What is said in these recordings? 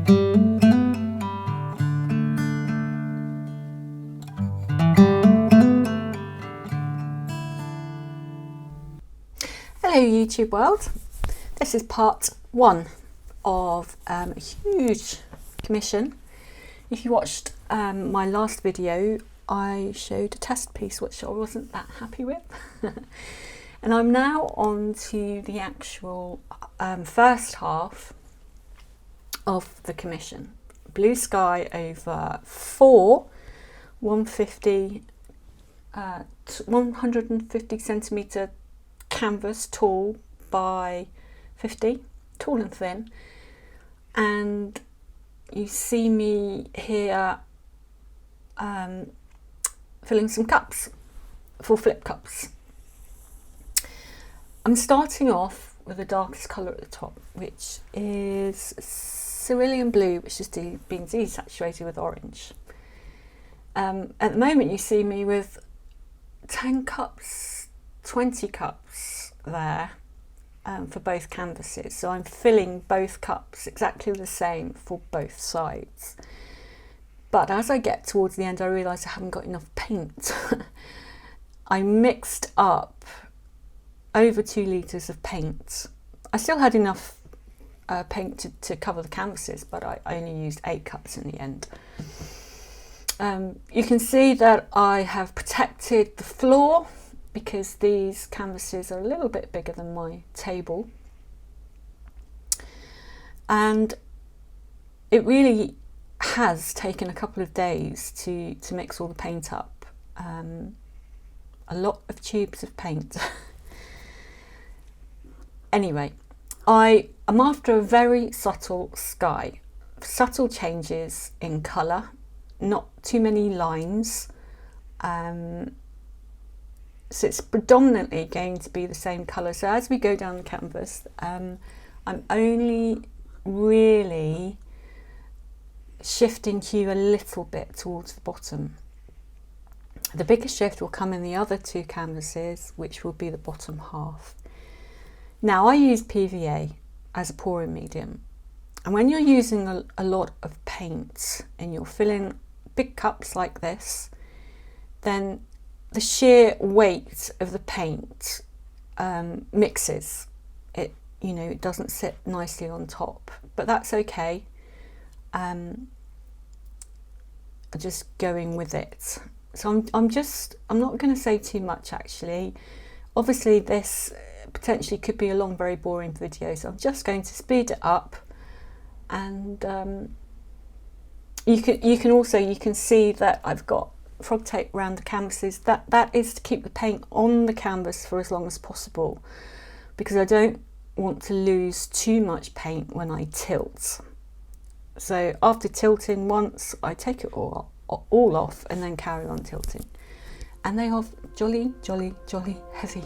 Hello YouTube world, this is part one of a huge commission. If you watched my last video, I showed a test piece which I wasn't that happy with. And I'm now on to the actual first half of the commission. Blue sky over 4 150 centimetre canvas, tall by 50, tall and thin, and you see me here filling some cups, full flip cups. I'm starting off with the darkest colour at the top, which is cerulean blue, which has been desaturated with orange. At the moment you see me with 10 cups, 20 cups there for both canvases, so I'm filling both cups exactly the same for both sides. But as I get towards the end, I realise I haven't got enough paint. I mixed up over 2 litres of paint. I still had enough paint to cover the canvases, but I only used 8 cups in the end. You can see that I have protected the floor because these canvases are a little bit bigger than my table, and it really has taken a couple of days to mix all the paint up. A lot of tubes of paint. Anyway, I am after a very subtle sky, subtle changes in colour, not too many lines. So it's predominantly going to be the same colour. So as we go down the canvas, I'm only really shifting hue a little bit towards the bottom. The biggest shift will come in the other 2 canvases, which will be the bottom half. Now I use PVA as a pouring medium, and when you're using a lot of paint and you're filling big cups like this, then the sheer weight of the paint mixes. It doesn't sit nicely on top, but that's okay. I'm just going with it. So I'm not going to say too much actually. Obviously this potentially could be a long, very boring video, so I'm just going to speed it up. And you can see that I've got frog tape around the canvases. That is to keep the paint on the canvas for as long as possible, because I don't want to lose too much paint when I tilt. So after tilting once, I take it all off and then carry on tilting, and they are jolly heavy.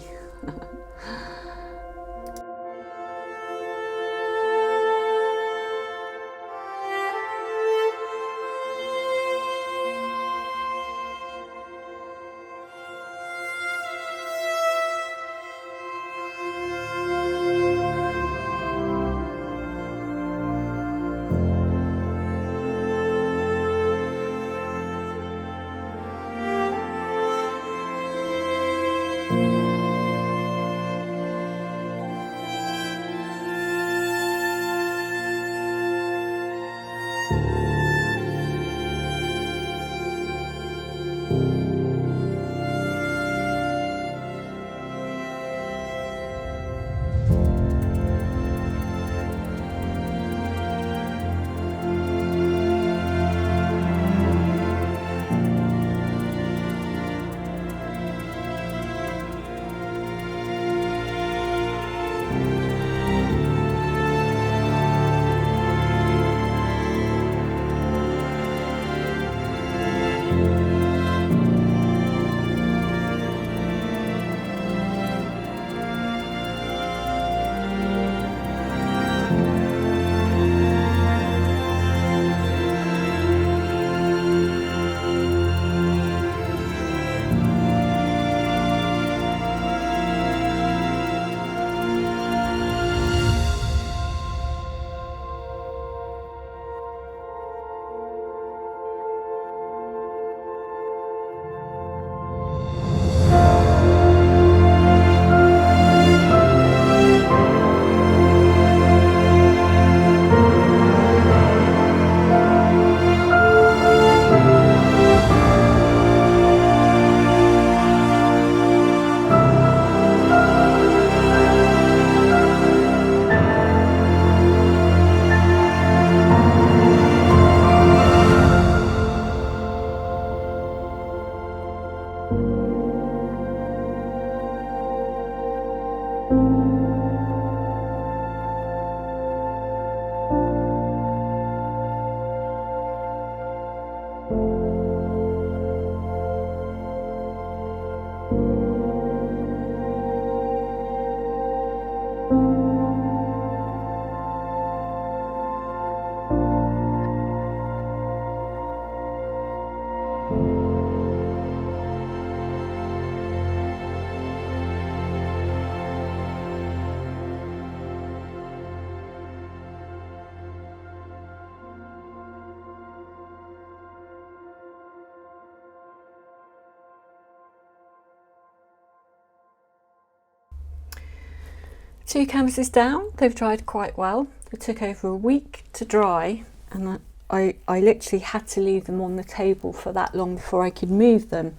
2 canvases down, they've dried quite well. It took over a week to dry, and I literally had to leave them on the table for that long before I could move them.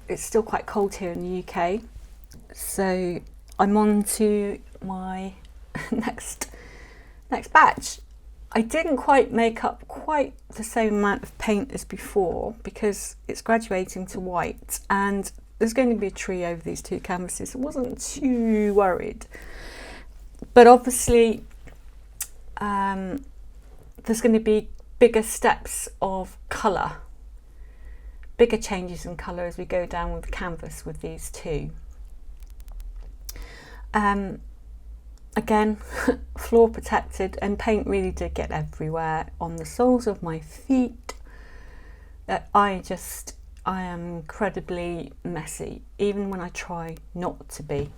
It's still quite cold here in the UK, so I'm on to my next batch. I didn't quite make up quite the same amount of paint as before because it's graduating to white, and there's going to be a tree over these 2 canvases. I wasn't too worried, but obviously there's going to be bigger steps of colour, bigger changes in colour as we go down with the canvas with these 2. Again, floor protected, and paint really did get everywhere on the soles of my feet. I am incredibly messy, even when I try not to be.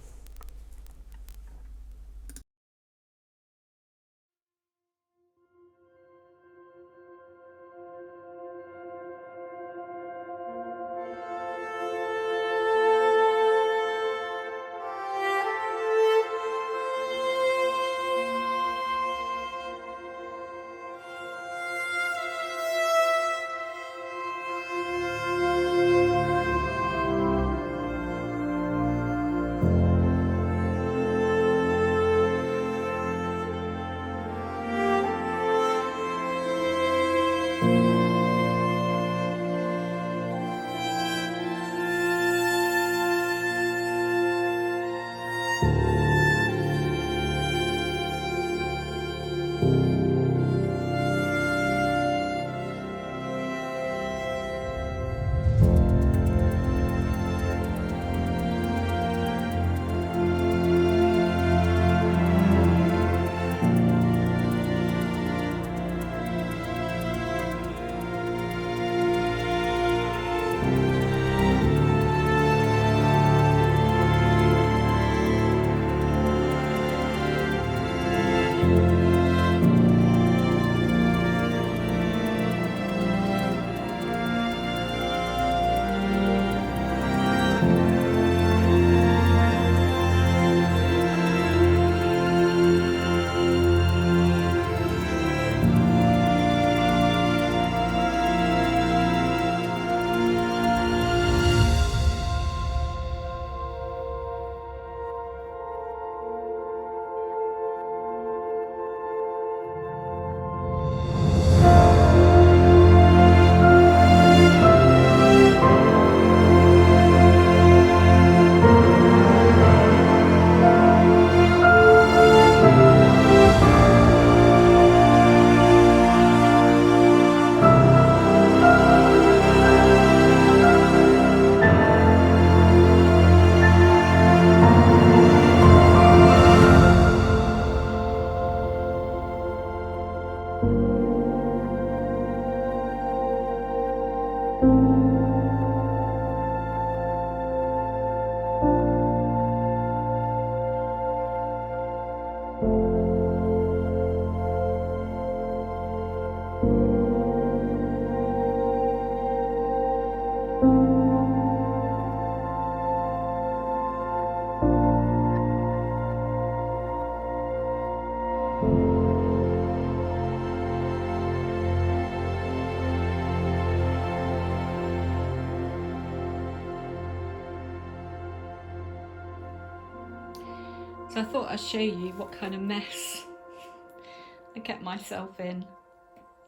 So I thought I'd show you what kind of mess I kept myself in.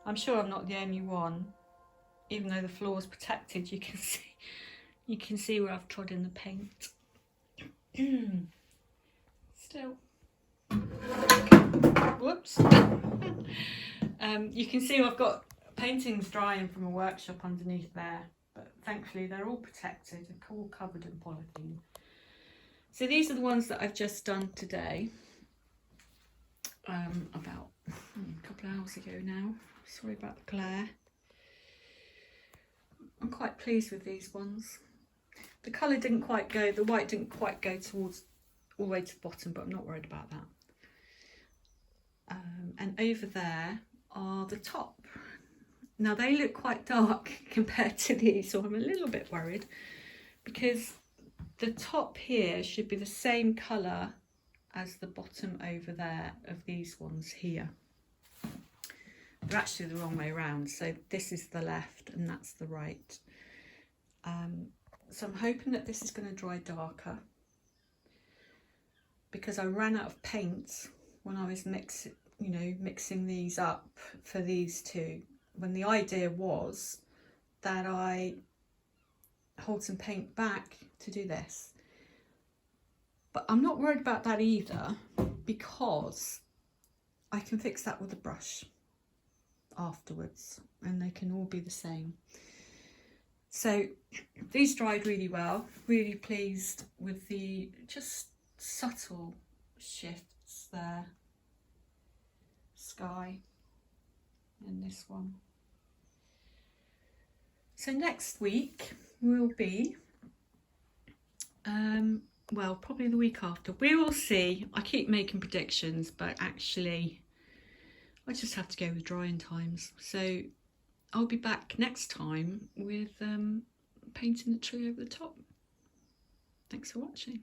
I'm sure I'm not the only one. Even though the floor is protected, you can see where I've trodden the paint. Still. Whoops. You can see I've got paintings drying from a workshop underneath there, but thankfully they're all protected and all covered in polythene. So these are the ones that I've just done today, about a couple of hours ago now. Sorry about the glare. I'm quite pleased with these ones. The colour didn't quite go, the white didn't quite go towards all the way to the bottom, but I'm not worried about that. And over there are the top. Now they look quite dark compared to these, so I'm a little bit worried because the top here should be the same colour as the bottom over there of these ones here. They're actually the wrong way around, so this is the left and that's the right. So I'm hoping that this is going to dry darker, because I ran out of paint when I was mixing these up for these two, when the idea was that I hold some paint back to do this. But I'm not worried about that either, because I can fix that with a brush afterwards and they can all be the same. So these dried really well, really pleased with the just subtle shifts there. Sky and this one. So next week will be, well, probably the week after. We will see. I keep making predictions, but actually I just have to go with drying times. So I'll be back next time with painting the tree over the top. Thanks for watching.